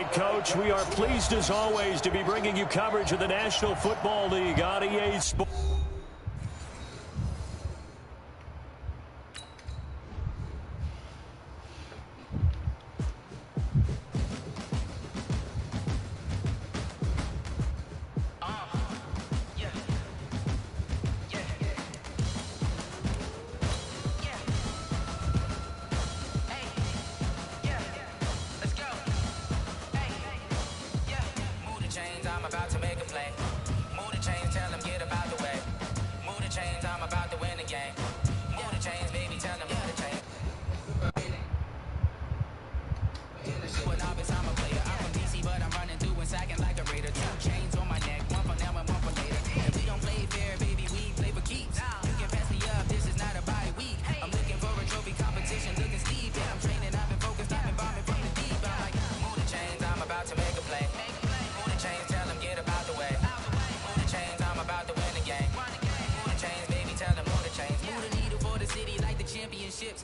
right, Coach, we are pleased as always to be bringing you coverage of the National Football League on EA Sports.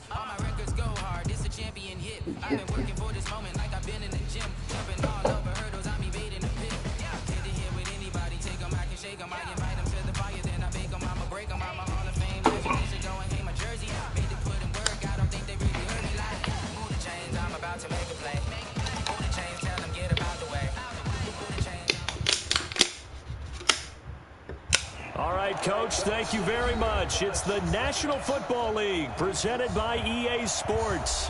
All my records go hard, it's a champion hit. I've been working for this moment like I've been in the gym. Jumping all over hurdles, I'm evading the pit. Hit to hit with anybody, take them, I can shake them. I invite them to the fire, then I bake them, I'ma break them. I'm a Hall of Fame legend, they should go and hang my jersey. Made to put in work, I don't think they really heard me like. Move the chains, I'm about to make a play. Move the chains, tell them get about the way. Move the chains. All right, Coach, thank you very much. It's the National Football League presented by EA Sports.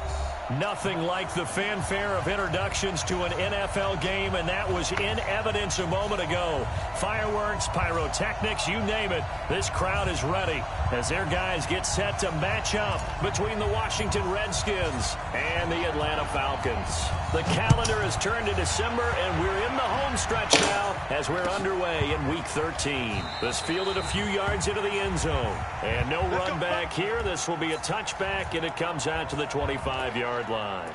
Nothing like the fanfare of introductions to an NFL game, and that was in evidence a moment ago. Fireworks, pyrotechnics, you name it. This crowd is ready as their guys get set to match up between the Washington Redskins and the Atlanta Falcons. The calendar has turned to December, and we're in the home stretch now as we're underway in Week 13. This fielded a few yards into the end zone. And no run back here. This will be a touchback, and it comes out to the 25-yard line.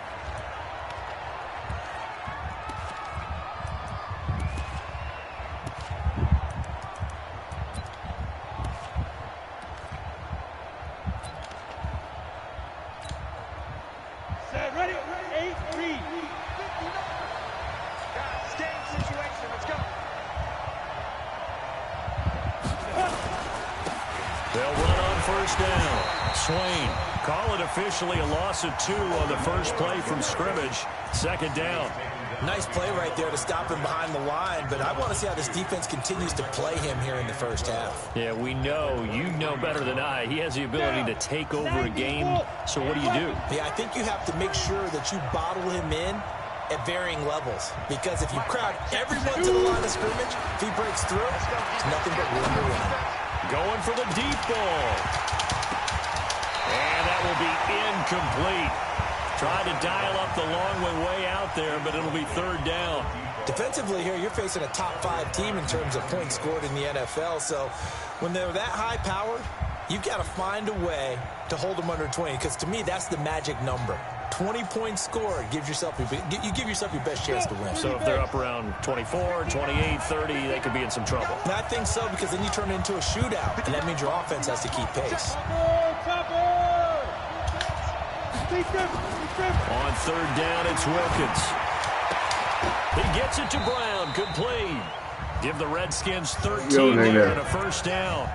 Set, ready, 8, read. Game situation, let's go. They'll run on first down. Swain, call it officially a loss of 2 on the first play from scrimmage. Second down. Nice play right there to stop him behind the line, but I want to see how this defense continues to play him here in the first half. Yeah, we know, you know better than I, he has the ability to take over a game. So what do you do? Yeah, I think you have to make sure that you bottle him in at varying levels, because if you crowd everyone to the line of scrimmage, if he breaks through, it's nothing but room to run. Going for the deep ball. And that will be incomplete. Trying to dial up the long way out there, but it'll be third down. Defensively here, you're facing a top-5 team in terms of points scored in the NFL, so when they're that high-powered, you've got to find a way to hold them under 20, because to me, that's the magic number. 20 points scored gives yourself you give yourself your best chance to win. So if they're up around 24, 28, 30, they could be in some trouble. And I think so, because then you turn it into a shootout, and that means your offense has to keep pace. On third down, it's Wilkins. He gets it to Brown. Good play. Give the Redskins 13 there and a first down.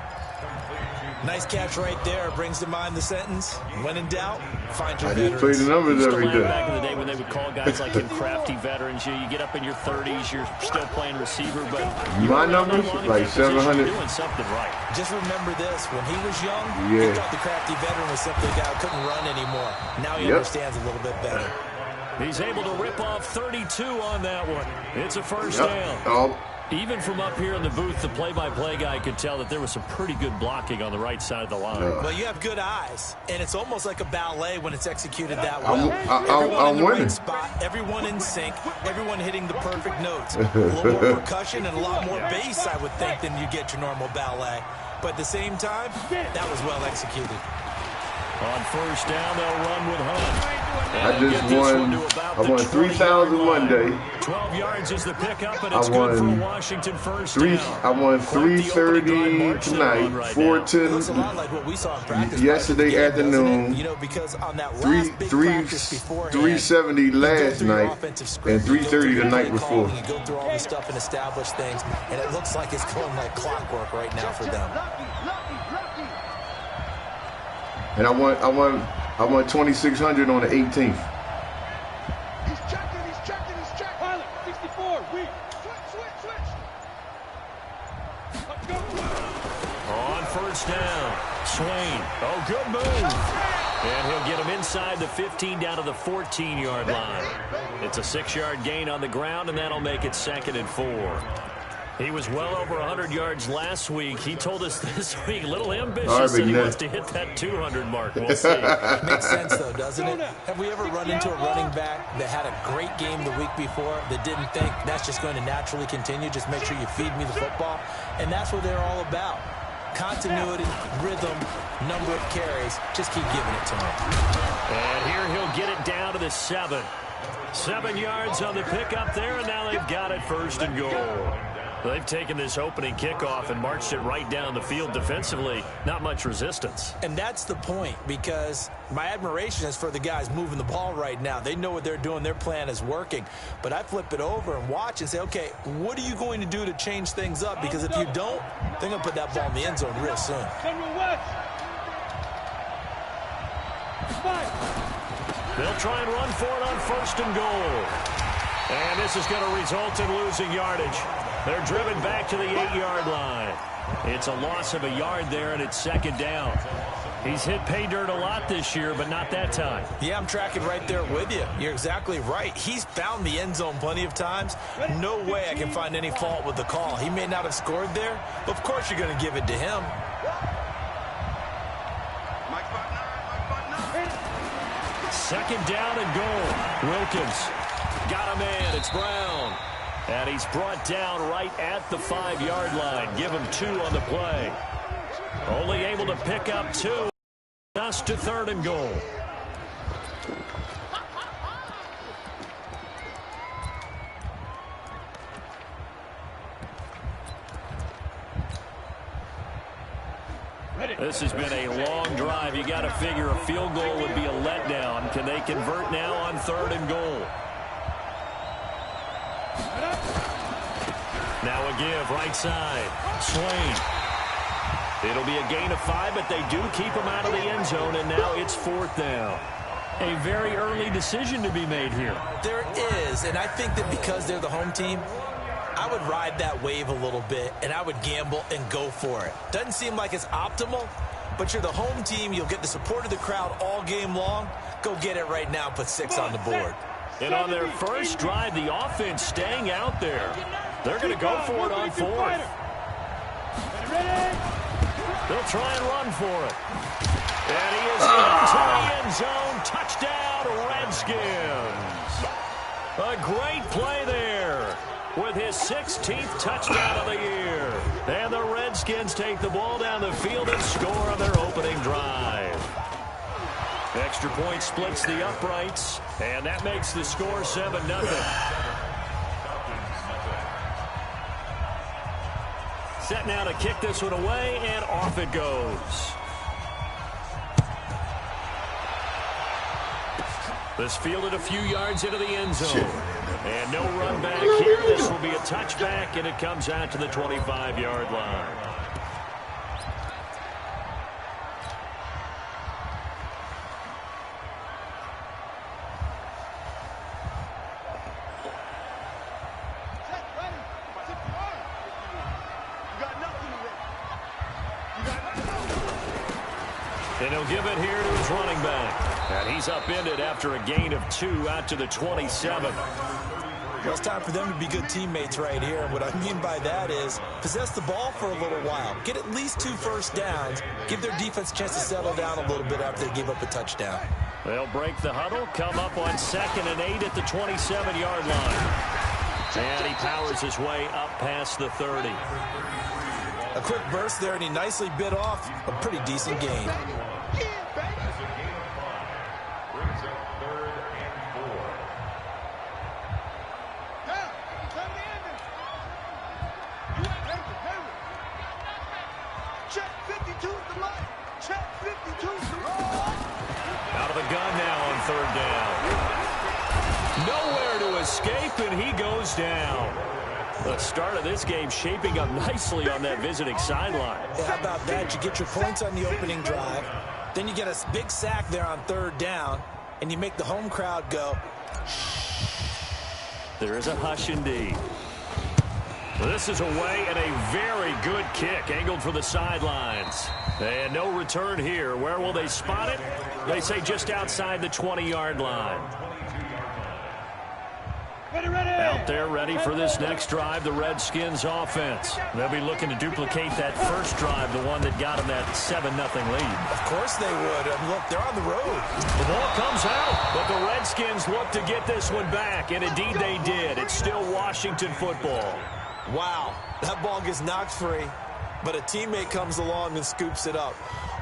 Nice catch right there. Brings to mind the sentence, when in doubt, find your veterans. I just play the numbers every day. Back in the day when they would call guys like him crafty veterans. You get up in your 30s, you're still playing receiver, but my numbers like 700. Doing something right. Just remember this: when he was young, he thought the crafty veteran was simply a guy who couldn't run anymore. Now he understands a little bit better. He's able to rip off 32 on that one. It's a first down. Even from up here in the booth, the play-by-play guy could tell that there was some pretty good blocking on the right side of the line. Well, you have good eyes, and it's almost like a ballet when it's executed that well. I'm in the winning. right spot, everyone in sync, everyone hitting the perfect notes. A little more percussion and a lot more bass, I would think, than you get your normal ballet. But at the same time, that was well executed. On first down, they'll run with Hunt. I just won. I won 3,000 Monday. 12 yards is the pickup, and I it's good for won Washington first I down. won Quite the opening drive 3:30 march they're on tonight, right now. 4:10 Looks a lot like what we saw in practice yesterday prior to the game, doesn't afternoon, it? You know, because on that last big practice beforehand, 3:70 you go last through your night, offensive and script, you go 3:30 through the your night play before. calling, you go through all this stuff and establish things, and it looks like it's going like clockwork right now for them. And I won 2,600 on the 18th. He's checking. Pilot, 64, weak. Switch. Let's go. On first down, Swain. Oh, good move. And he'll get him inside the 15 down to the 14-yard line. It's a 6-yard gain on the ground, and that'll make it 2nd and 4. He was well over 100 yards last week. He told us this week, a little ambitious, that he wants to hit that 200 mark. We'll see. Makes sense, though, doesn't it? Have we ever run into a running back that had a great game the week before that didn't think that's just going to naturally continue? Just make sure you feed me the football. And that's what they're all about. Continuity, rhythm, number of carries. Just keep giving it to him. And here he'll get it down to the 7. 7 yards on the pickup there, and now they've got it 1st and goal. They've taken this opening kickoff and marched it right down the field defensively. Not much resistance. And that's the point, because my admiration is for the guys moving the ball right now. They know what they're doing. Their plan is working. But I flip it over and watch and say, okay, what are you going to do to change things up? Because if you don't, they're going to put that ball in the end zone real soon. They'll try and run for it on 1st and goal. And this is going to result in losing yardage. They're driven back to the 8-yard line. It's a loss of a yard there, and it's 2nd down. He's hit pay dirt a lot this year, but not that time. Yeah, I'm tracking right there with you. You're exactly right. He's found the end zone plenty of times. No way I can find any fault with the call. He may not have scored there, but of course you're going to give it to him. 2nd down and goal. Wilkins got a man. It's Brown. And he's brought down right at the 5-yard line. Give him 2 on the play. Only able to pick up 2. Just to 3rd and goal. This has been a long drive. You got to figure a field goal would be a letdown. Can they convert now on 3rd and goal? Now a give, right side. Swain. It'll be a gain of 5, but they do keep him out of the end zone, and now it's 4th down. A very early decision to be made here. There is, and I think that because they're the home team, I would ride that wave a little bit, and I would gamble and go for it. Doesn't seem like it's optimal, but you're the home team. You'll get the support of the crowd all game long. Go get it right now. Put 6 on the board. And on their first drive, the offense staying out there. They're going to go for it on 4th. They'll try and run for it. And he is into the end zone. Touchdown, Redskins. A great play there with his 16th touchdown of the year. And the Redskins take the ball down the field and score on their opening drive. Extra point splits the uprights, and that makes the score 7-0. Set now to kick this one away, and off it goes. This fielded a few yards into the end zone. And no run back here. This will be a touchback, and it comes out to the 25-yard line. And he'll give it here to his running back. And he's upended after a gain of 2 out to the 27. Well, it's time for them to be good teammates right here. And what I mean by that is possess the ball for a little while. Get at least 2 first downs. Give their defense a chance to settle down a little bit after they give up a touchdown. They'll break the huddle, come up on 2nd and 8 at the 27-yard line. And he powers his way up past the 30. A quick burst there, and he nicely bit off a pretty decent gain. third down. Nowhere to escape, and he goes down. The start of this game shaping up nicely on that visiting sideline. Yeah, how about that? You get your points on the opening drive. Then you get a big sack there on third down, and you make the home crowd go. There is a hush indeed. This is away and a very good kick angled for the sidelines. And no return here. Where will they spot it? They say just outside the 20-yard line. Out there ready for this next drive, the Redskins offense. They'll be looking to duplicate that first drive, the one that got them that 7-0 lead. Of course they would. Look, they're on the road. The ball comes out, but the Redskins look to get this one back, and indeed they did. It's still Washington football. Wow, that ball gets knocked free, but a teammate comes along and scoops it up.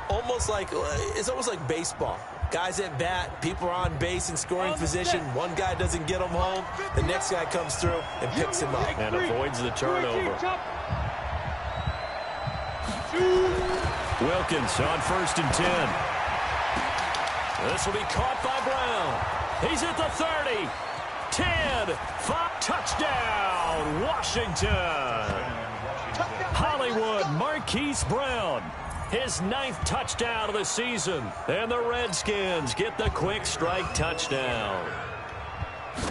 It's almost like baseball. Guys at bat, people are on base in scoring position. One guy doesn't get him home. The next guy comes through and picks him up. And avoids the turnover. Wilkins on 1st and 10. This will be caught by Brown. He's at the 30. 10, 5, touchdown, Washington. Hollywood Marquise Brown. His 9th touchdown of the season. And the Redskins get the quick strike touchdown.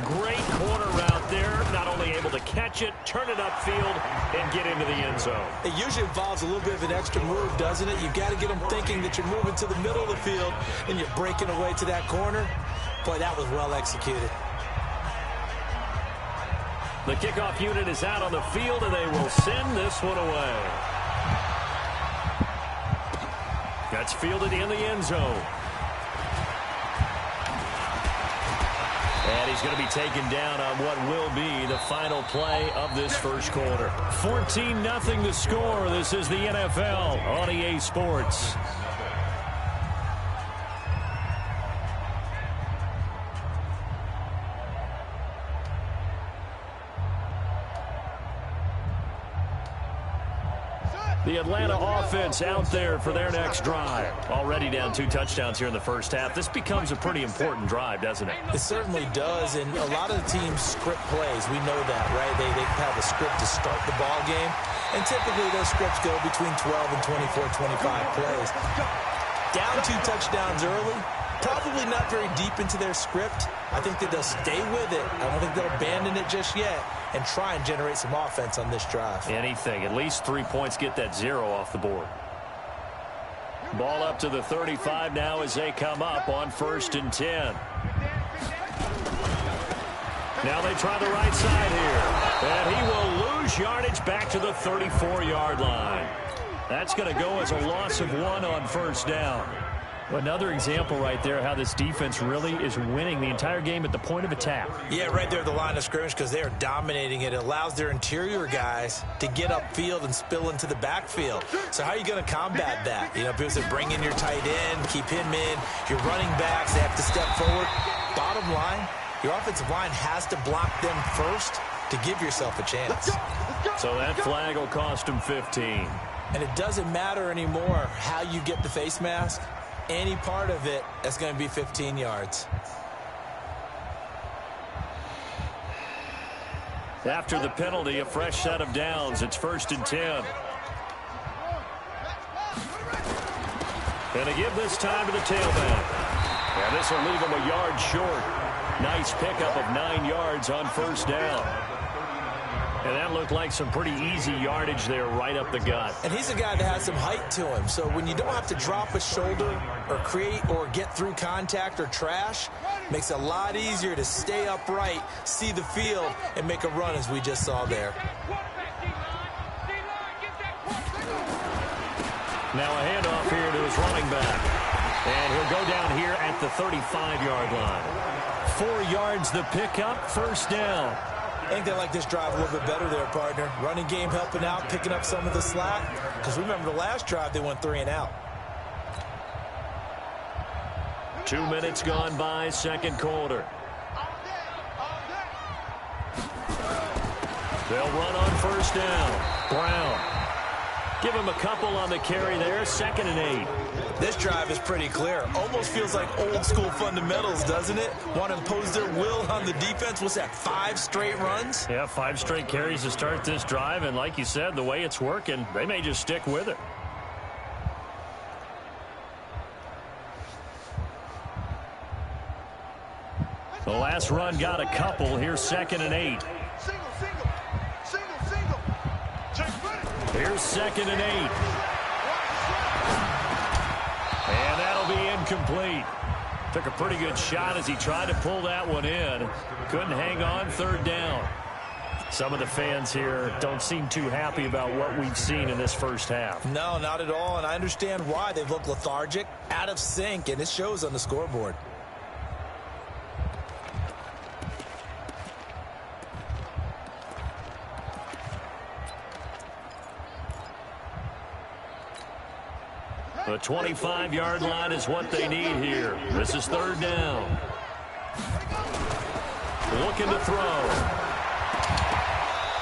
Great corner route there. Not only able to catch it, turn it upfield, and get into the end zone. It usually involves a little bit of an extra move, doesn't it? You've got to get them thinking that you're moving to the middle of the field and you're breaking away to that corner. Boy, that was well executed. The kickoff unit is out on the field, and they will send this one away. That's fielded in the end zone. And he's going to be taken down on what will be the final play of this first quarter. 14-0 the score. This is the NFL on EA Sports. The Atlanta offense out there for their next drive. Already down 2 touchdowns here in the first half. This becomes a pretty important drive, doesn't it? It certainly does, and a lot of the teams script plays. We know that, right? They have a script to start the ball game, and typically those scripts go between 12 and 24, 25 plays. Down 2 touchdowns early, probably not very deep into their script. I think that they'll stay with it. I don't think they'll abandon it just yet and try and generate some offense on this drive. Anything. At least 3 points, get that 0 off the board. Ball up to the 35 now as they come up on 1st and 10. Now they try the right side here. And he will lose yardage back to the 34-yard line. That's going to go as a loss of 1 on 1st down. Another example right there how this defense really is winning the entire game at the point of attack. Yeah, right there at the line of scrimmage because they are dominating it. It allows their interior guys to get upfield and spill into the backfield. So how are you going to combat that? You know, people say bring in your tight end, keep him in. Your running backs, they have to step forward. Bottom line, your offensive line has to block them first to give yourself a chance. So that flag will cost him 15. And it doesn't matter anymore how you get the face mask. Any part of it, that's going to be 15 yards. After the penalty, a fresh set of downs. It's 1st and 10. And they give this time to the tailback. And this will leave him a yard short. Nice pickup of 9 yards on 1st down. And that looked like some pretty easy yardage there right up the gut. And he's a guy that has some height to him. So when you don't have to drop a shoulder or create or get through contact or trash, makes it a lot easier to stay upright, see the field, and make a run as we just saw there. Now a handoff here to his running back. And he'll go down here at the 35-yard line. 4 yards the pickup, 1st down. I think they like this drive a little bit better there, partner. Running game helping out, picking up some of the slack. Because remember the last drive, they went 3 and out. 2 minutes gone by, 2nd quarter. They'll run on 1st down. Brown. Give him a couple on the carry there, 2nd and 8. This drive is pretty clear. Almost feels like old school fundamentals, doesn't it? Want to impose their will on the defense. What's that, 5 straight runs? Yeah, 5 straight carries to start this drive. And like you said, the way it's working, they may just stick with it. The last run got a couple. Here's 2nd and 8. Here's 2nd and 8. And that'll be incomplete. Took a pretty good shot as he tried to pull that one in. Couldn't hang on, 3rd down. Some of the fans here don't seem too happy about what we've seen in this first half. No, not at all, and I understand why. They've looked lethargic, out of sync, and it shows on the scoreboard. The 25-yard line is what they need here. This is 3rd down. Looking to throw.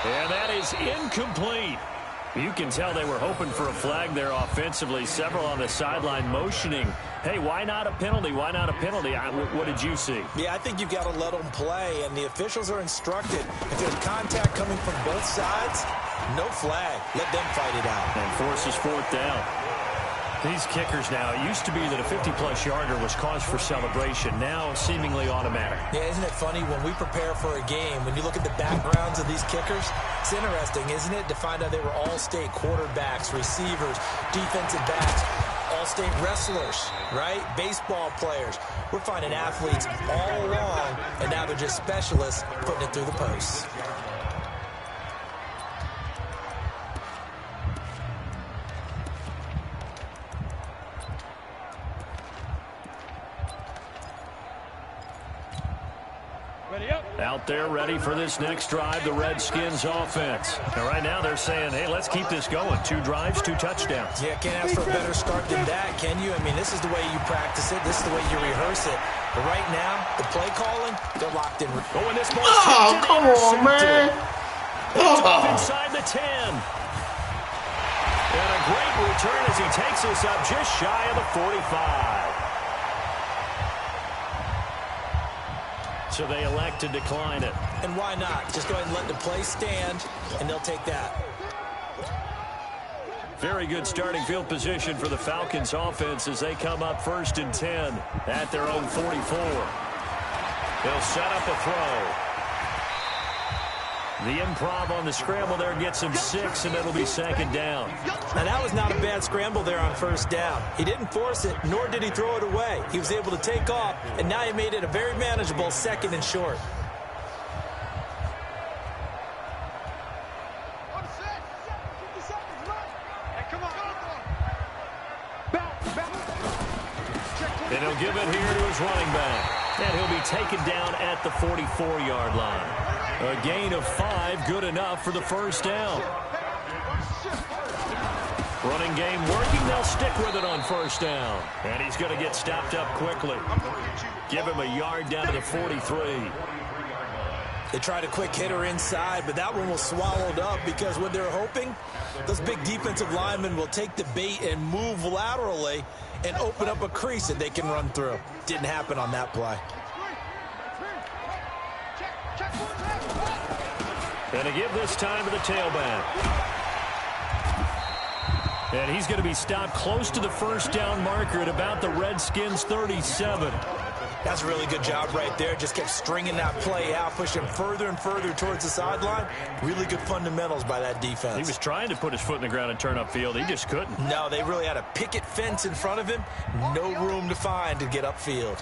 And that is incomplete. You can tell they were hoping for a flag there offensively. Several on the sideline motioning. Hey, why not a penalty? Why not a penalty? What did you see? Yeah, I think you've got to let them play, and the officials are instructed. If there's contact coming from both sides, no flag. Let them fight it out. And forces 4th down. These kickers now, it used to be that a 50-plus yarder was cause for celebration. Now, seemingly automatic. Yeah, isn't it funny when we prepare for a game, when you look at the backgrounds of these kickers, it's interesting, isn't it, to find out they were all-state quarterbacks, receivers, defensive backs, all-state wrestlers, right? Baseball players. We're finding athletes all along, and now they're just specialists putting it through the posts. Out there ready for this next drive, the Redskins offense. Now, right now they're saying, hey, let's keep this going. 2 drives, 2 touchdowns. Yeah, can't ask for a better start than that, can you? I mean, this is the way you practice it. This is the way you rehearse it. But right now, the play calling, they're locked in. Oh, and this ball come on, man. Up inside the 10. And a great return as he takes us up just shy of the 45. So they elect to decline it. And why not? Just go ahead and let the play stand, and they'll take that. Very good starting field position for the Falcons offense as they come up 1st and 10 at their own 44. They'll set up a throw. The improv on the scramble there gets him 6, and it'll be 2nd down. Now, that was not a bad scramble there on 1st down. He didn't force it, nor did he throw it away. He was able to take off, and now he made it a very manageable 2nd and short. And he'll give it here to his running back. And he'll be taken down at the 44-yard line. A gain of 5, good enough for the 1st down. Running game working, they'll stick with it on 1st down. And he's going to get stopped up quickly. Give him a yard down to the 43. They tried a quick hitter inside, but that one was swallowed up because what they're hoping, those big defensive linemen will take the bait and move laterally and open up a crease that they can run through. Didn't happen on that play. And to give this time to the tailback. And he's going to be stopped close to the 1st down marker at about the Redskins' 37. That's a really good job right there. Just kept stringing that play out, pushing further and further towards the sideline. Really good fundamentals by that defense. He was trying to put his foot in the ground and turn upfield. He just couldn't. No, they really had a picket fence in front of him. No room to find to get upfield.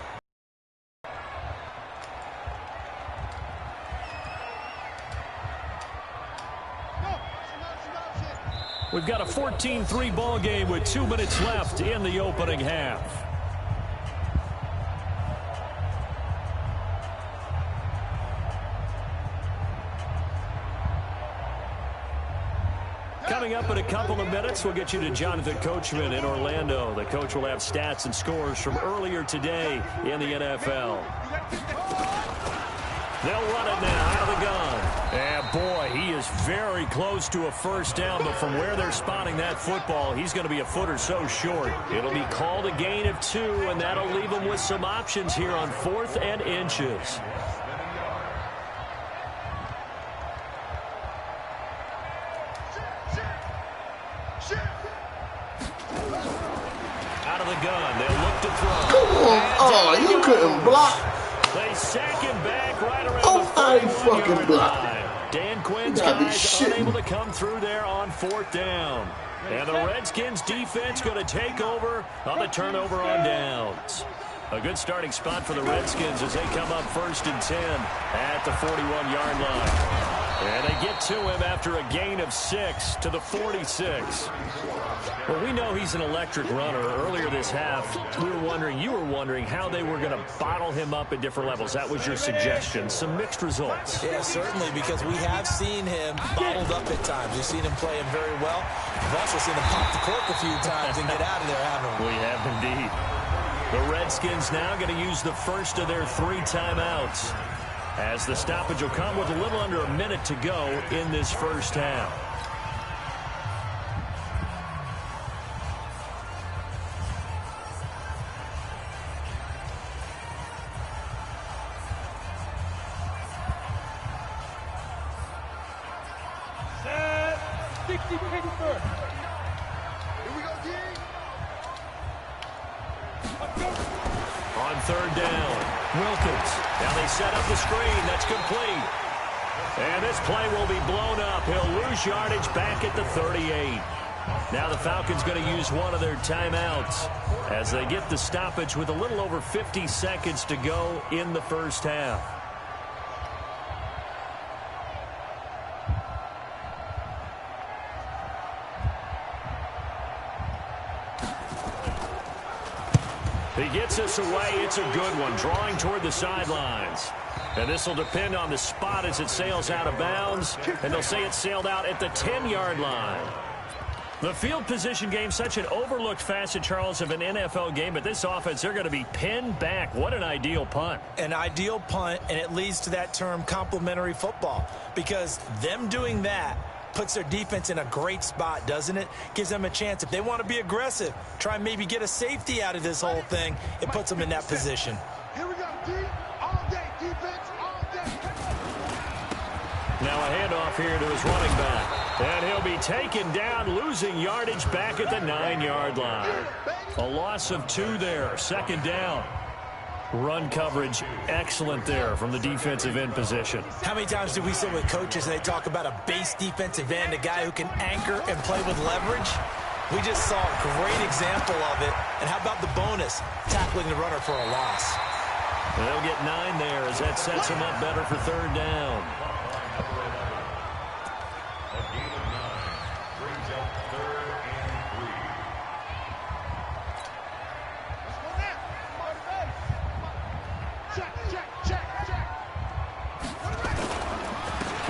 We've got a 14-3 ball game with 2 minutes left in the opening half. Coming up in a couple of minutes, we'll get you to Jonathan Coachman in Orlando. The coach will have stats and scores from earlier today in the NFL. They'll run it now out of the gun. And, boy, he is very close to a first down, but from where they're spotting that football, he's going to be a foot or so short. It'll be called a gain of 2, and that'll leave them with some options here on 4th and inches. Out of the gun, they'll look to throw. Come on. Oh, you couldn't block. They sack him back right around the I ain't fucking blocked. Dan Quinn's guys unable to come through there on 4th down. And the Redskins defense going to take over on the turnover on downs. A good starting spot for the Redskins as they come up 1st and 10 at the 41-yard line. And they get to him after a gain of 6 to the 46. Well, we know he's an electric runner. Earlier this half, you were wondering how they were going to bottle him up at different levels. That was your suggestion. Some mixed results. Yeah, certainly, because we have seen him bottled up at times. We've seen him playing very well. We've also seen him pop the cork a few times and get out of there, haven't we? We have indeed. The Redskins now going to use the first of their 3 timeouts, as the stoppage will come with a little under a minute to go in this first half. Set. 60 behavior first. Here we go, D. On 3rd down, Wilkins. Now they set up the screen. That's complete. And this play will be blown up. He'll lose yardage back at the 38. Now the Falcons going to use one of their timeouts as they get the stoppage with a little over 50 seconds to go in the first half. He gets us away. It's a good one, drawing toward the sidelines. And this will depend on the spot as it sails out of bounds. And they'll say it sailed out at the 10-yard line. The field position game, such an overlooked facet, Charles, of an NFL game. But this offense, they're going to be pinned back. What an ideal punt. An ideal punt, and it leads to that term complementary football. Because them doing that puts their defense in a great spot, doesn't it? Gives them a chance. If they want to be aggressive, try and maybe get a safety out of this whole thing, it puts them in that position. Here we go, D. All day, defense, all day. Now a handoff here to his running back. And he'll be taken down, losing yardage back at the 9-yard line. A loss of 2 there, 2nd down. Run coverage, excellent there from the defensive end position. How many times do we sit with coaches and they talk about a base defensive end, a guy who can anchor and play with leverage? We just saw a great example of it. And how about the bonus, tackling the runner for a loss? They'll get 9 there as that sets him up better for 3rd down.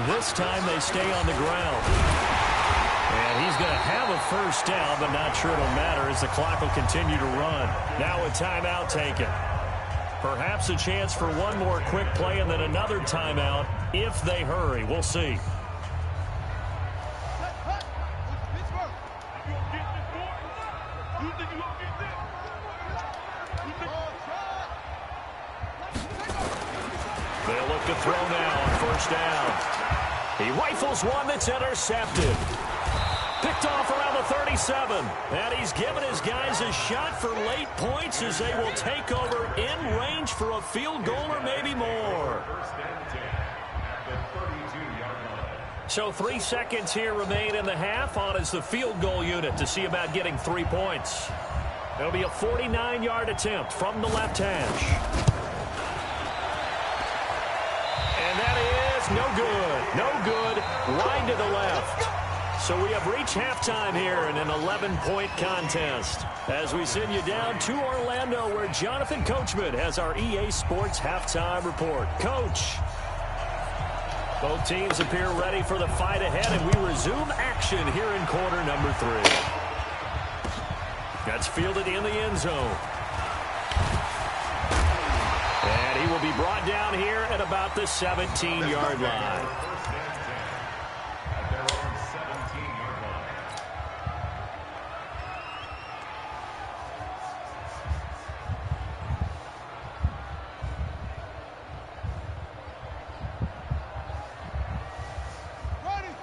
This time they stay on the ground. And he's going to have a first down, but not sure it'll matter as the clock will continue to run. Now a timeout taken. Perhaps a chance for one more quick play and then another timeout if they hurry. We'll see. They'll look to throw now on first down. He rifles one that's intercepted. Picked off around the 37. And he's given his guys a shot for late points as they will take over in range for a field goal or maybe more. So 3 seconds here remain in the half on as the field goal unit to see about getting 3 points. It'll be a 49-yard attempt from the left hash. And that is no good. No good. Wide to the left. So we have reached halftime here in an 11-point contest as we send you down to Orlando where Jonathan Coachman has our EA Sports halftime report. Coach, both teams appear ready for the fight ahead, and we resume action here in quarter number 3. That's fielded in the end zone. And he will be brought down here at about the 17-yard line.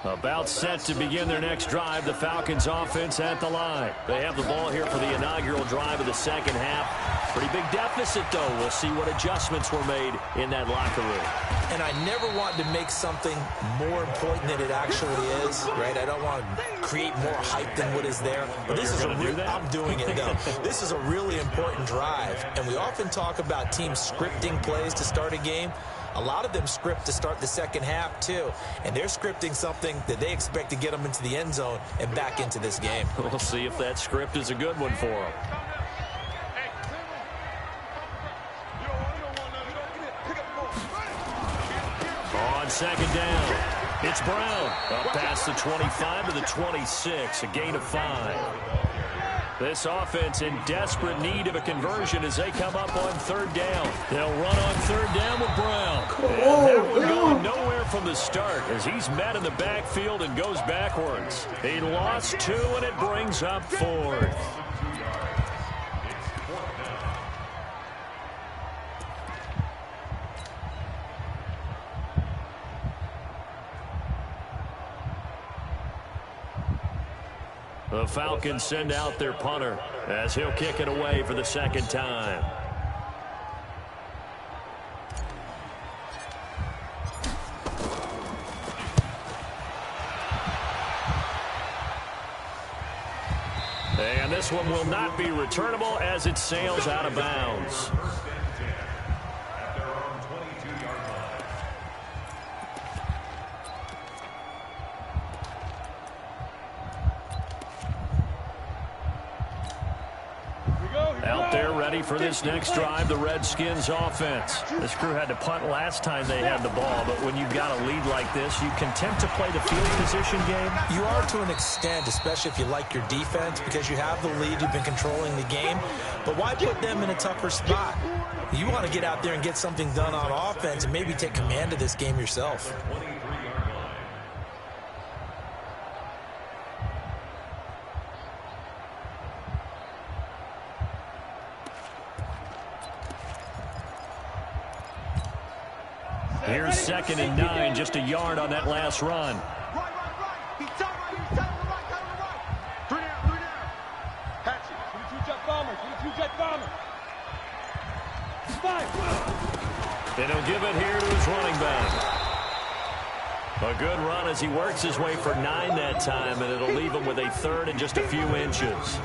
About set to begin their next drive, the Falcons offense at the line. They have the ball here for the inaugural drive of the second half. Pretty big deficit, though. We'll see what adjustments were made in that locker room. And I never want to make something more important than it actually is, right? I don't want to create more hype than what is there. But this is I'm doing it, though. This is a really important drive. And we often talk about teams scripting plays to start a game. A lot of them script to start the second half, too. And they're scripting something that they expect to get them into the end zone and back into this game. We'll see if that script is a good one for them. On second down, it's Brown. Up past the 25 to the 26, a gain of 5. This offense in desperate need of a conversion as they come up on third down. They'll run on third down with Brown. And that one going nowhere from the start as he's met in the backfield and goes backwards. He lost 2, and it brings up 4th. The Falcons send out their punter as he'll kick it away for the second time. And this one will not be returnable as it sails out of bounds. Out there ready for this next drive, the Redskins offense. This crew had to punt last time they had the ball, but when you've got a lead like this, you can tempt to play the field position game. You are to an extent, especially if you like your defense, because you have the lead, you've been controlling the game. But why put them in a tougher spot? You want to get out there and get something done on offense and maybe take command of this game yourself. Here's 2nd and 9, just a yard on that last run. He's right. Three down. Hatchet. 22-jet bomber. 22-jet bomber. 5. And he'll give it here to his running back. A good run as he works his way for 9 that time, and it'll leave him with a 3rd and just a few inches.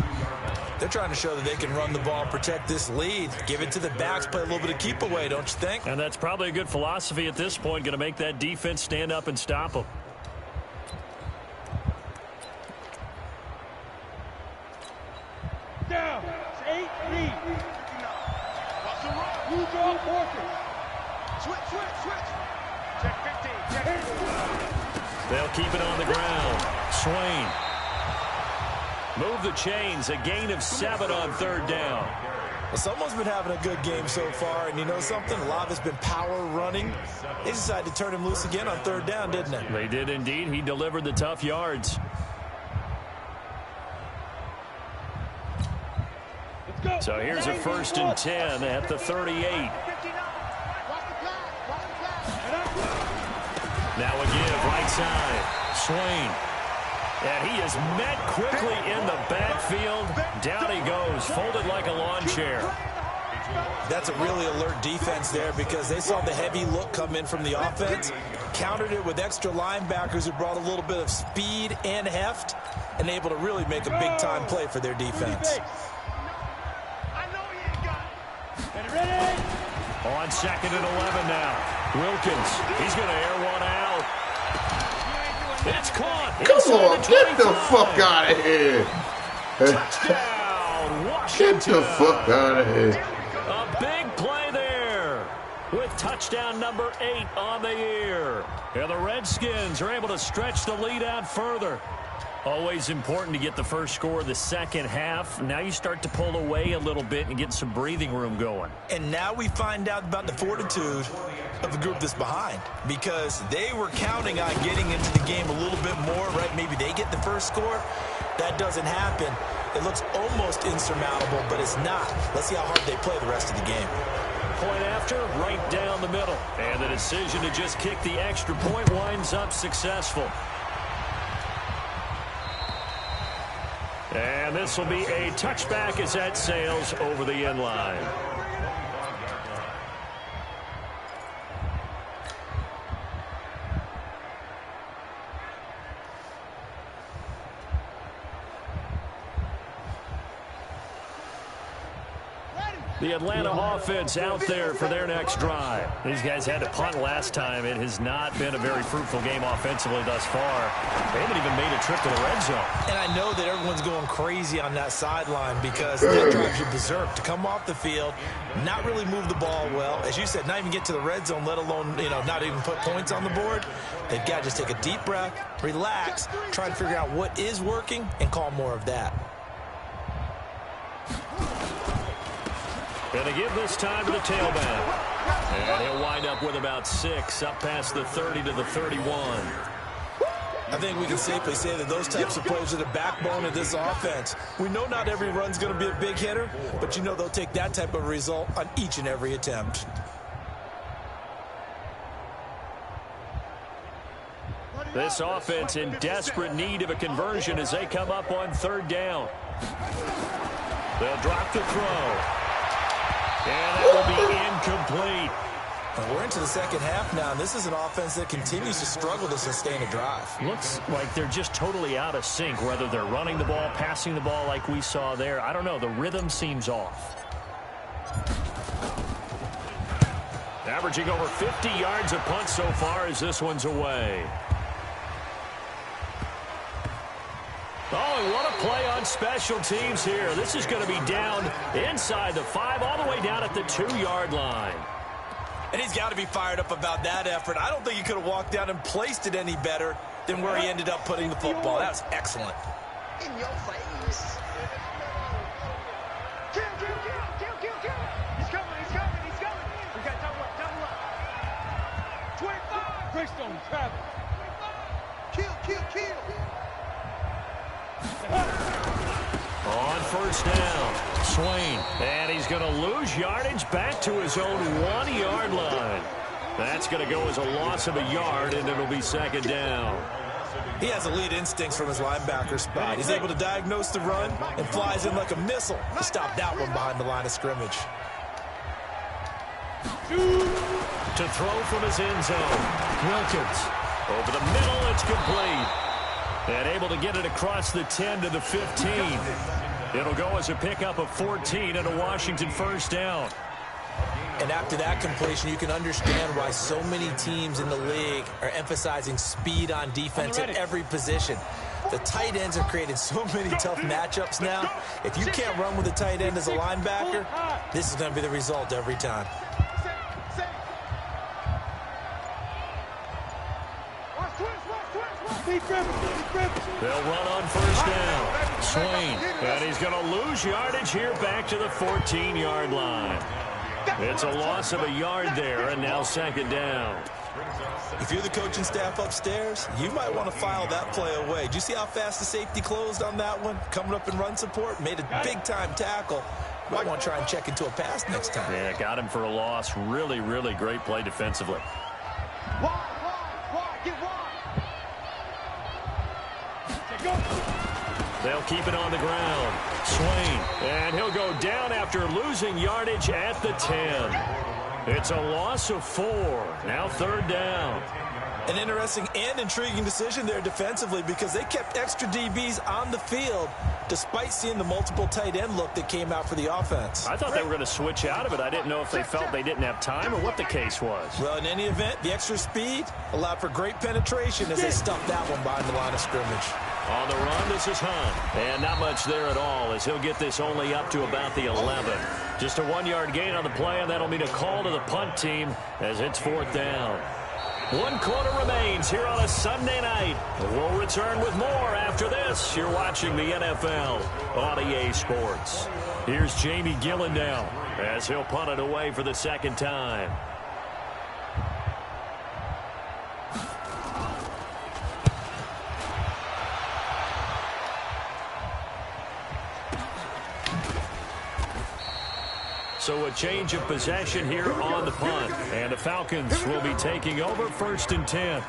They're trying to show that they can run the ball, protect this lead, give it to the backs, play a little bit of keep away, don't you think? And that's probably a good philosophy at this point, going to make that defense stand up and stop them. Down. It's 8-3. You draw forfeit. Switch. Check 15. They'll keep it on the ground. Swain. Move the chains, a gain of 7 on 3rd down. Well, someone's been having a good game so far, and you know something? A lot of it's been power running. They decided to turn him loose again on 3rd down, didn't they? They did indeed. He delivered the tough yards. So here's a 1st and 10 at the 38. Now a give, right side. Swain. And he is met quickly in the backfield. Down he goes, folded like a lawn chair. That's a really alert defense there because they saw the heavy look come in from the offense, countered it with extra linebackers who brought a little bit of speed and heft, and able to really make a big-time play for their defense. On 2nd and 11 now. Wilkins, he's going to air one out. It's caught. Come on, get the fuck out of here. Touchdown, Washington. Get the fuck out of here. A big play there with touchdown number 8 on the year. And the Redskins are able to stretch the lead out further. Always important to get the first score of the second half. Now you start to pull away a little bit and get some breathing room going. And now we find out about the fortitude of the group that's behind, because they were counting on getting into the game a little bit more, right? Maybe they get the first score. That doesn't happen. It looks almost insurmountable, but it's not. Let's see how hard they play the rest of the game. Point after, right down the middle. And the decision to just kick the extra point winds up successful. And this will be a touchback as that sails over the end line. The Atlanta offense out there for their next drive. These guys had to punt last time. It has not been a very fruitful game offensively thus far. They haven't even made a trip to the red zone. And I know that everyone's going crazy on that sideline because that drives you berserk. To come off the field, not really move the ball well. As you said, not even get to the red zone, let alone, not even put points on the board. They've got to just take a deep breath, relax, try and figure out what is working, and call more of that. Going to give this time to the tailback. And he'll wind up with about 6, up past the 30 to the 31. I think we can safely say that those types of plays are the backbone of this offense. We know not every run's going to be a big hitter, but they'll take that type of result on each and every attempt. This offense in desperate need of a conversion as they come up on 3rd down. They'll drop the throw. And that will be incomplete. And we're into the second half now, and this is an offense that continues to struggle to sustain a drive. Looks like they're just totally out of sync, whether they're running the ball, passing the ball like we saw there. I don't know. The rhythm seems off. Averaging over 50 yards a punt so far as this one's away. Oh, and what a play on special teams here. This is going to be down inside the 5, all the way down at the 2-yard line. And he's got to be fired up about that effort. I don't think he could have walked down and placed it any better than where he ended up putting the football. That was excellent. In your face. Kill. He's coming. We got double up. 25. Greystone, travel. Kill. On 1st down, Swain, and he's going to lose yardage back to his own 1-yard line. That's going to go as a loss of a yard, and it'll be 2nd down. He has elite instincts from his linebacker spot. He's able to diagnose the run and flies in like a missile to stop that one behind the line of scrimmage. To throw from his end zone, Wilkins. Over the middle, it's complete. And able to get it across the 10 to the 15. It'll go as a pickup of 14 and a Washington 1st down. And after that completion, you can understand why so many teams in the league are emphasizing speed on defense at every position. The tight ends have created so many tough matchups now. If you can't run with a tight end as a linebacker, this is going to be the result every time. They'll run on 1st down. Swain, and he's going to lose yardage here back to the 14-yard line. It's a loss of a yard there, and now 2nd down. If you're the coaching staff upstairs, you might want to file that play away. Do you see how fast the safety closed on that one? Coming up in run support, made a big-time tackle. Might want to try and check into a pass next time. Yeah, got him for a loss. Really, really great play defensively. They'll keep it on the ground. Swain, and he'll go down after losing yardage at the 10. It's a loss of 4. Now 3rd down. An interesting and intriguing decision there defensively because they kept extra DBs on the field despite seeing the multiple tight end look that came out for the offense. I thought they were going to switch out of it. I didn't know if they felt they didn't have time or what the case was. Well, in any event, the extra speed allowed for great penetration as they stuffed that one behind the line of scrimmage. On the run, this is Hunt. And not much there at all as he'll get this only up to about the 11. Just a 1-yard gain on the play, and that'll mean a call to the punt team as it's 4th down. One quarter remains here on a Sunday night. We'll return with more after this. You're watching the NFL on EA Sports. Here's Jamie Gillen now as he'll punt it away for the second time. So a change of possession here on the punt. And the Falcons will be taking over 1st and 10.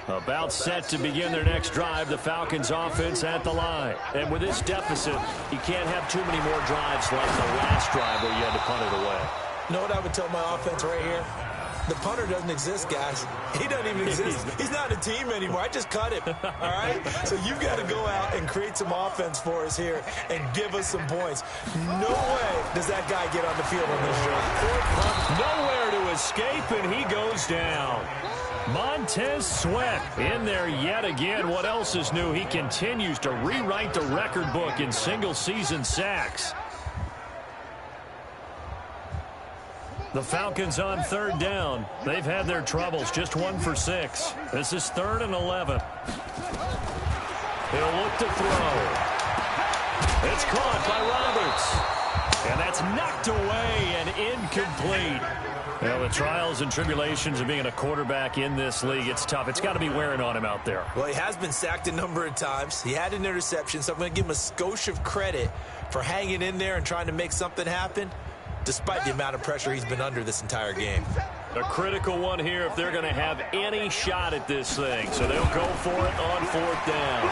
About set to begin their next drive, the Falcons offense at the line. And with this deficit, you can't have too many more drives like the last drive where you had to punt it away. You know what I would tell my offense right here? The punter doesn't exist, guys. He doesn't even exist. He's not a team anymore. I just cut him, all right? So you've got to go out and create some offense for us here and give us some points. No way does that guy get on the field on this drive. Nowhere to escape, and he goes down. Montez Sweat in there yet again. What else is new? He continues to rewrite the record book in single-season sacks. The Falcons on 3rd down. They've had their troubles, just 1 for 6. This is 3rd and 11. He'll look to throw. It's caught by Roberts. And that's knocked away and incomplete. Well, the trials and tribulations of being a quarterback in this league, it's tough. It's got to be wearing on him out there. Well, he has been sacked a number of times. He had an interception, so I'm going to give him a skosh of credit for hanging in there and trying to make something happen, despite the amount of pressure he's been under this entire game. A critical one here if they're going to have any shot at this thing. So they'll go for it on 4th down.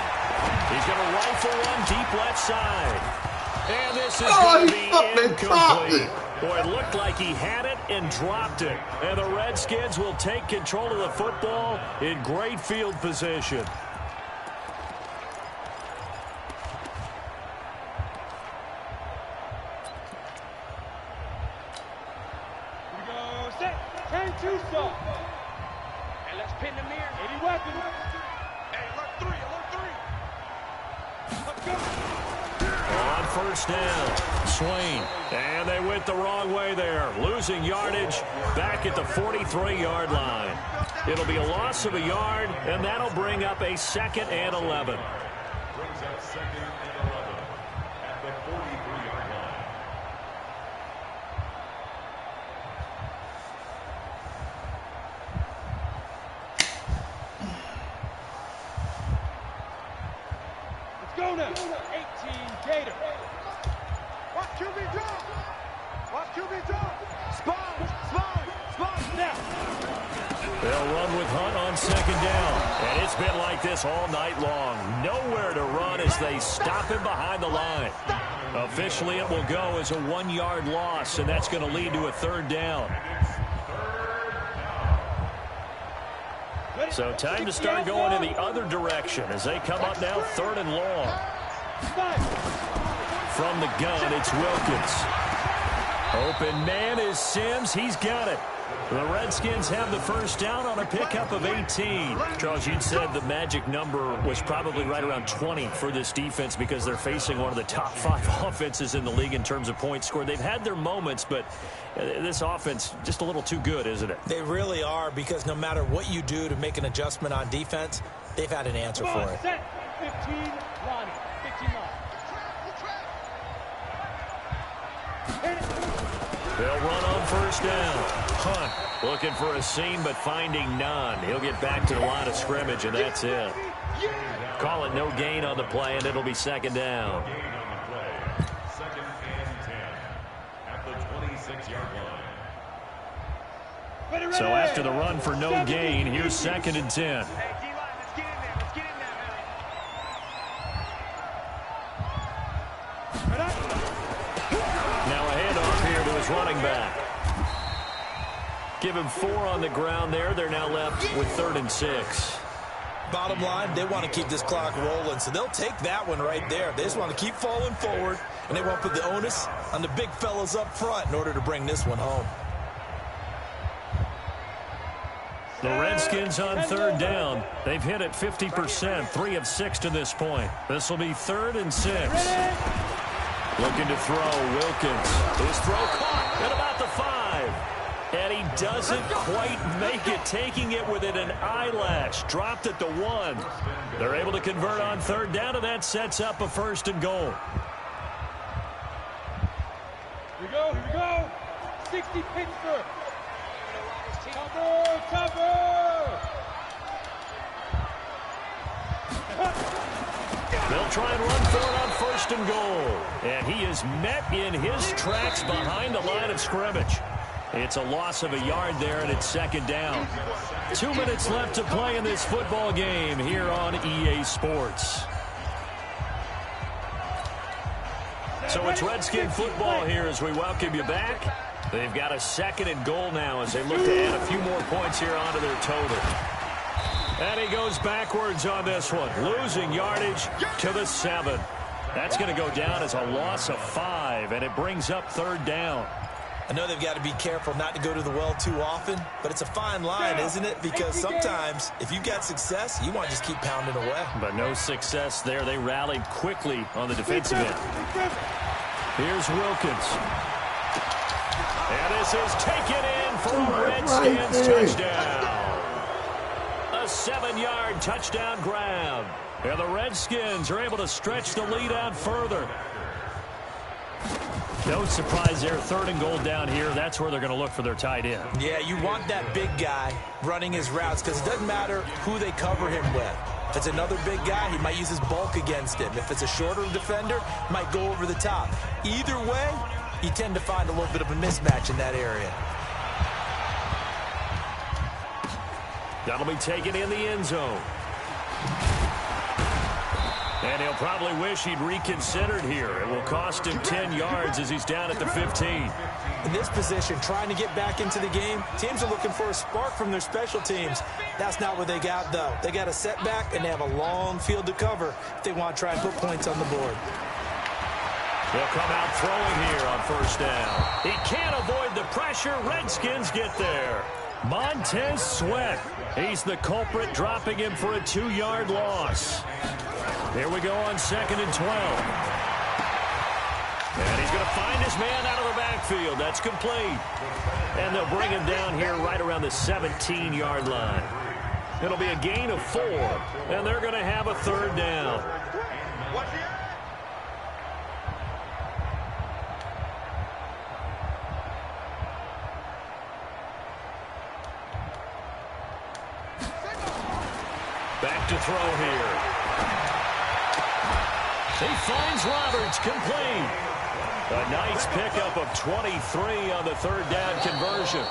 He's going to rifle one deep left side. And this is going to be incomplete. Boy, it looked like he had it and dropped it. And the Redskins will take control of the football in great field position. Here we go. Set. Turn 2 stop. And let's pin them here. 80 weapons. Hey, alert 3, alert 3. Let's go. On 1st down, Swain. And they went the wrong way there. Losing yardage back at the 43-yard line. It'll be a loss of a yard, and that'll bring up a 2nd and 11. Brings up 2nd and 11 at the 43-yard line. Let's go now. 18 Gator. Watch QB drop. Watch QB drop. Spawn. Now. They'll run with Hunt on 2nd down. And it's been like this all night long. Nowhere to run as they stop him behind the line. Officially, it will go as a 1-yard loss, and that's going to lead to a 3rd down. So time to start going in the other direction as they come up now 3rd and long. From the gun, it's Wilkins. Open man is Sims. He's got it. The Redskins have the 1st down on a pickup of 18. Charles, you said the magic number was probably right around 20 for this defense because they're facing one of the top 5 offenses in the league in terms of points scored. They've had their moments, but this offense just a little too good, isn't it? They really are, because no matter what you do to make an adjustment on defense, they've had an answer for it. Set. 15 Lonnie. 15 Lonnie. They'll run on 1st down. Hunt looking for a seam, but finding none. He'll get back to the line of scrimmage, and that's it. Call it no gain on the play, and it'll be 2nd down. Gain on the play. 2nd and 10 at the 26-yard line. So after the run for no gain, here's 2nd and 10. Hey, D-line, let's get in there. Let's get in there, Now a handoff here to his running back. Give him 4 on the ground there. They're now left with 3rd and 6. Bottom line, they want to keep this clock rolling, so they'll take that one right there. They just want to keep falling forward, and they want to put the onus on the big fellas up front in order to bring this one home. The Redskins on third down. They've hit it 50%, 3 of 6 to this point. This will be 3rd and 6. Looking to throw, Wilkins. His throw caught at about the 5. And he doesn't quite make it, taking it within an eyelash. Dropped at the 1. They're able to convert on third down, and that sets up a 1st and goal. Here we go. 60 Pittsburgh. Cover. They'll try and run for it on 1st and goal. And he is met in his tracks behind the line of scrimmage. It's a loss of a yard there, and it's 2nd down. 2 minutes left to play in this football game here on EA Sports. So it's Redskin football here as we welcome you back. They've got a 2nd and goal now as they look to add a few more points here onto their total. And he goes backwards on this one, losing yardage to the 7. That's going to go down as a loss of 5, and it brings up 3rd down. I know they've got to be careful not to go to the well too often, but it's a fine line, isn't it? Because sometimes, if you've got success, you want to just keep pounding away. But no success there. They rallied quickly on the defensive end. Here's Wilkins. And this is taken in for a Redskins touchdown. A 7-yard touchdown grab. And the Redskins are able to stretch the lead out further. No surprise there. 3rd and goal down here. That's where they're going to look for their tight end. Yeah, you want that big guy running his routes because it doesn't matter who they cover him with. If it's another big guy, he might use his bulk against him. If it's a shorter defender, he might go over the top. Either way, you tend to find a little bit of a mismatch in that area. That'll be taken in the end zone. And he'll probably wish he'd reconsidered here. It will cost him 10 yards as he's down at the 15. In this position, trying to get back into the game, teams are looking for a spark from their special teams. That's not what they got, though. They got a setback, and they have a long field to cover if they want to try and put points on the board. They'll come out throwing here on 1st down. He can't avoid the pressure. Redskins get there. Montez Sweat. He's the culprit, dropping him for a 2-yard loss. Here we go on 2nd and 12. And he's going to find his man out of the backfield. That's complete. And they'll bring him down here right around the 17-yard line. It'll be a gain of 4, and they're going to have a 3rd down. Back to throw here. He finds Roberts, complete. A nice pickup of 23 on the 3rd down conversion.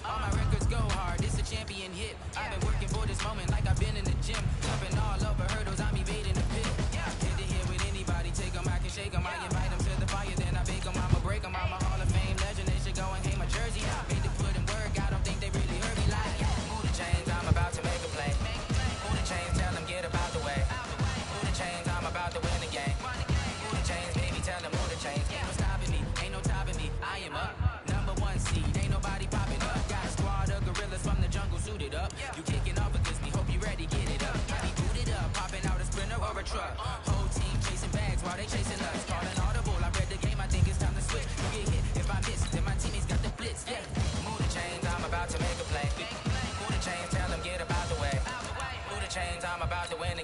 All my records go hard, this a champion hit. I've been working for this moment like I've been in the gym. Jumping all over hurdles, I'm evading the pit. Hit to hit with anybody, take them, I can shake them. I invite them to the fire, then I bake them. I'ma break them, I'm a Hall of Fame legend. They should go and hang my jersey. Made to put in work, I don't think they really heard me like. Move the chains, I'm about to make a play. Move the chains, tell them get up out the way. Move the chains, I'm about to win the game. Move the chains, baby.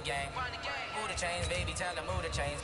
the game. Move the chains, baby, tell them move the chains.